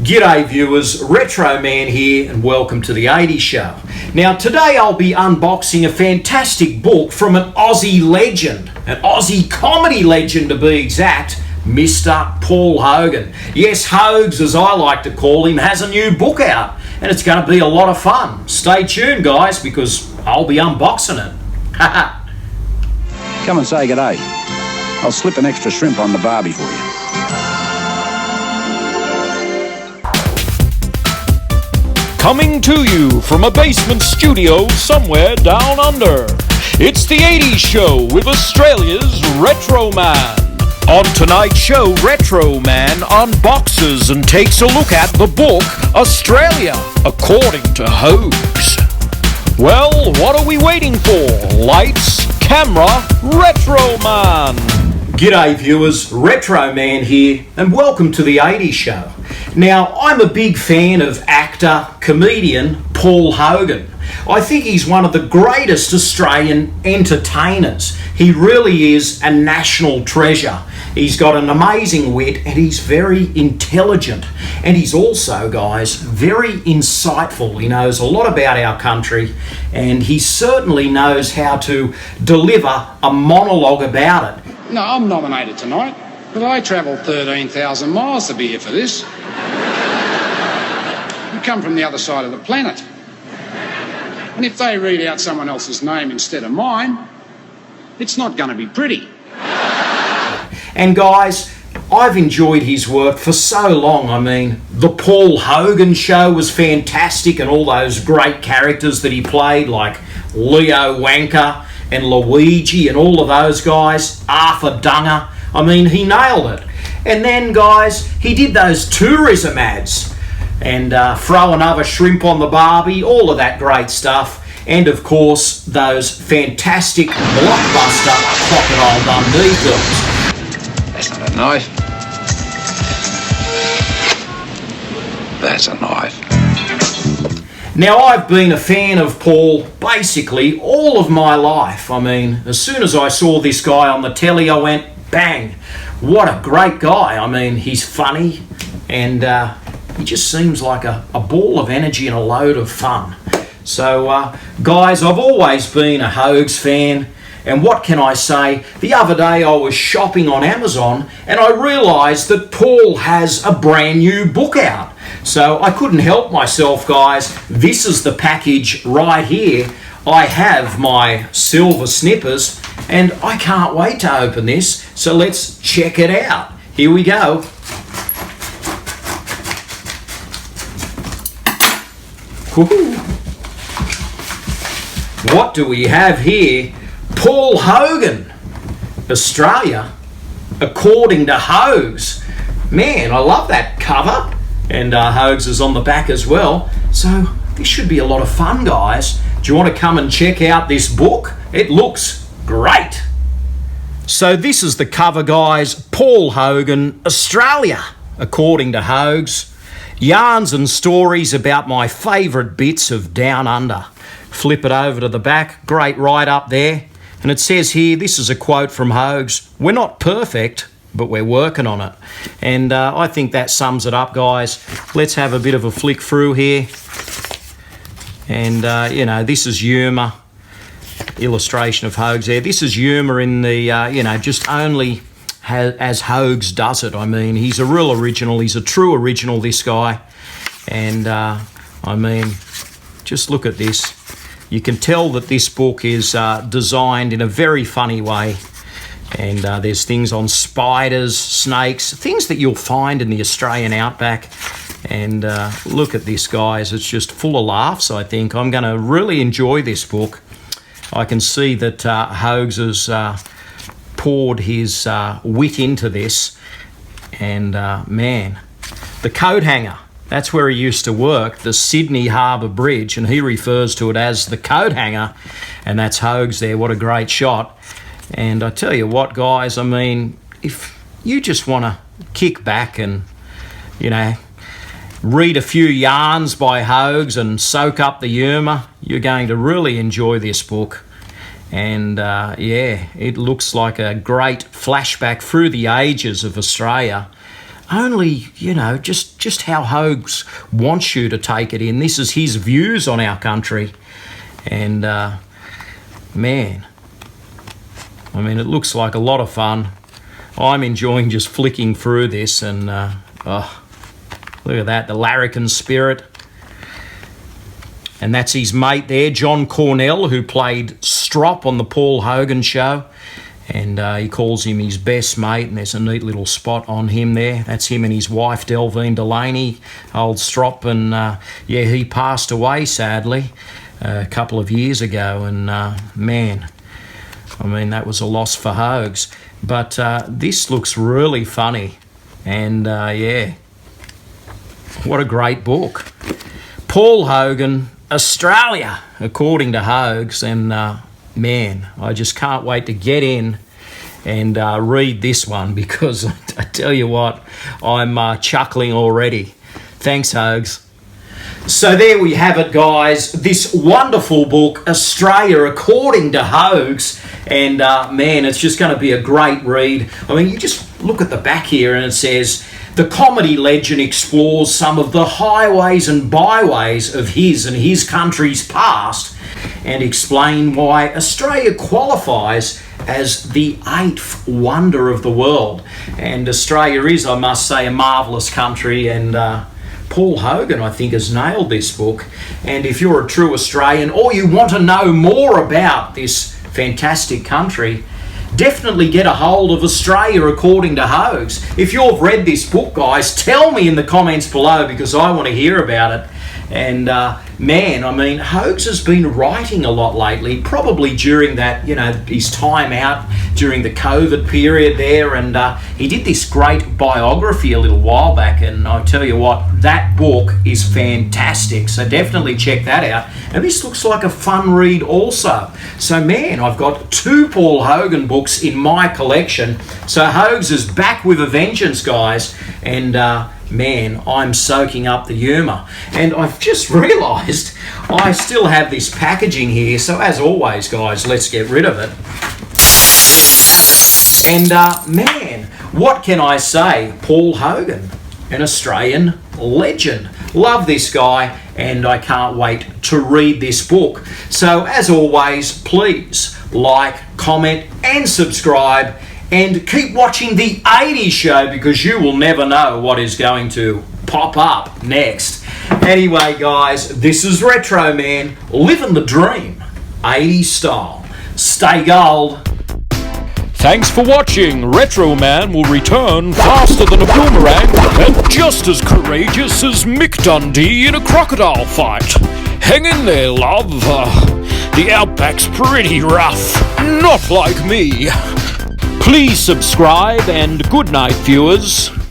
G'day viewers, Retro Man here and welcome to the 80s Show. Now today I'll be unboxing a fantastic book from an Aussie legend, an Aussie comedy legend to be exact, Mr. Paul Hogan. Yes, Hoges as I like to call him, has a new book out and it's going to be a lot of fun. Stay tuned guys because I'll be unboxing it. Come and say g'day. I'll slip an extra shrimp on the barbie for you. Coming to you from a basement studio somewhere down under, it's the 80s Show with Australia's Retro Man. On tonight's show, Retro Man unboxes and takes a look at the book Australia, according to Hoges. Well, what are we waiting for? Lights, camera, Retro Man. G'day viewers, Retro Man here and welcome to the 80s Show. Now, I'm a big fan of actor, comedian Paul Hogan. I think he's one of the greatest Australian entertainers. He really is a national treasure. He's got an amazing wit and he's very intelligent. And he's also, guys, very insightful. He knows a lot about our country and he certainly knows how to deliver a monologue about it. No, I'm nominated tonight, but I travelled 13,000 miles to be here for this. You come from the other side of the planet. And if they read out someone else's name instead of mine, it's not going to be pretty. And guys, I've enjoyed his work for so long. I mean, the Paul Hogan Show was fantastic and all those great characters that he played like Leo Wanker and Luigi and all of those guys, Arthur Dunger. I mean, he nailed it. And then, guys, he did those tourism ads and throw another shrimp on the barbie, all of that great stuff. And, of course, those fantastic blockbuster Crocodile Dundee films. That's not a knife. That's a knife. Now, I've been a fan of Paul basically all of my life. I mean, as soon as I saw this guy on the telly, I went, bang, what a great guy. I mean, he's funny and he just seems like a ball of energy and a load of fun. So, guys, I've always been a Hoges fan. And what can I say? The other day I was shopping on Amazon and I realised that Paul has a brand new book out. So I couldn't help myself, guys. This is the package right here. I have my silver snippers and I can't wait to open this. So let's check it out. Here we go. Woo-hoo. What do we have here? Paul Hogan, Australia, according to Hoges. Man, I love that cover. And Hoges is on the back as well. So this should be a lot of fun, guys. Do you want to come and check out this book? It looks great. So this is the cover, guys. Paul Hogan, Australia, according to Hoges. Yarns and stories about my favourite bits of Down Under. Flip it over to the back. Great write-up there. And it says here, this is a quote from Hoges, "We're not perfect, but we're working on it." And I think that sums it up, guys. Let's have a bit of a flick through here. And, you know, this is humour. Illustration of Hoges there. This is humour in the, you know, just only as Hoges does it. I mean, he's a real original. He's a true original, this guy. And, I mean, just look at this. You can tell that this book is designed in a very funny way. And there's things on spiders, snakes, things that you'll find in the Australian outback. And look at this, guys. It's just full of laughs, I think. I'm going to really enjoy this book. I can see that Hoges has poured his wit into this. And, man, the coat hanger. That's where he used to work, the Sydney Harbour Bridge, and he refers to it as the coat hanger. And that's Hoges there. What a great shot. And I tell you what, guys, I mean, if you just want to kick back and, you know, read a few yarns by Hoges and soak up the humour, you're going to really enjoy this book. And, yeah, it looks like a great flashback through the ages of Australia only, just how Hoges wants you to take it in. This is his views on our country. And, man, I mean, it looks like a lot of fun. I'm enjoying just flicking through this and, look at that, the larrikin spirit. And that's his mate there, John Cornell, who played Strop on the Paul Hogan show. And he calls him his best mate, and there's a neat little spot on him there. That's him and his wife, Delvine Delaney, old Strop. And, he passed away, sadly, a couple of years ago. And, man, I mean, that was a loss for Hoges. But this looks really funny. And, what a great book. Paul Hogan, Australia, according to Hoges. And, man, I just can't wait to get in and read this one, because I tell you what, I'm chuckling already. Thanks, Hoges. So there we have it, guys. This wonderful book, Australia According to Hoges. And, man, it's just going to be a great read. I mean, you just look at the back here and it says, the comedy legend explores some of the highways and byways of his and his country's past and explain why Australia qualifies as the 8th wonder of the world. And Australia is, I must say, a marvellous country, and Paul Hogan, I think, has nailed this book. And if you're a true Australian or you want to know more about this fantastic country, definitely get a hold of Australia According to Hoges. If you've read this book, guys, tell me in the comments below, because I want to hear about it. And, man, I mean, Hoges has been writing a lot lately, probably during that, his time out during the COVID period there. And he did this great biography a little while back. And I tell you what, that book is fantastic. So definitely check that out. And this looks like a fun read also. So, man, I've got 2 Paul Hogan books in my collection. So Hoges is back with a vengeance, guys. And, man, I'm soaking up the humour. And I've just realised I still have this packaging here. So as always, guys, let's get rid of it. And, man, what can I say? Paul Hogan, an Australian legend. Love this guy, and I can't wait to read this book. So as always, please like, comment and subscribe. And keep watching the 80s show, because you will never know what is going to pop up next. Anyway, guys, this is Retro Man, living the dream, 80s style. Stay gold. Thanks for watching. Retro Man will return faster than a boomerang and just as courageous as Mick Dundee in a crocodile fight. Hang in there, love. The outback's pretty rough. Not like me. Please subscribe, and good night, viewers.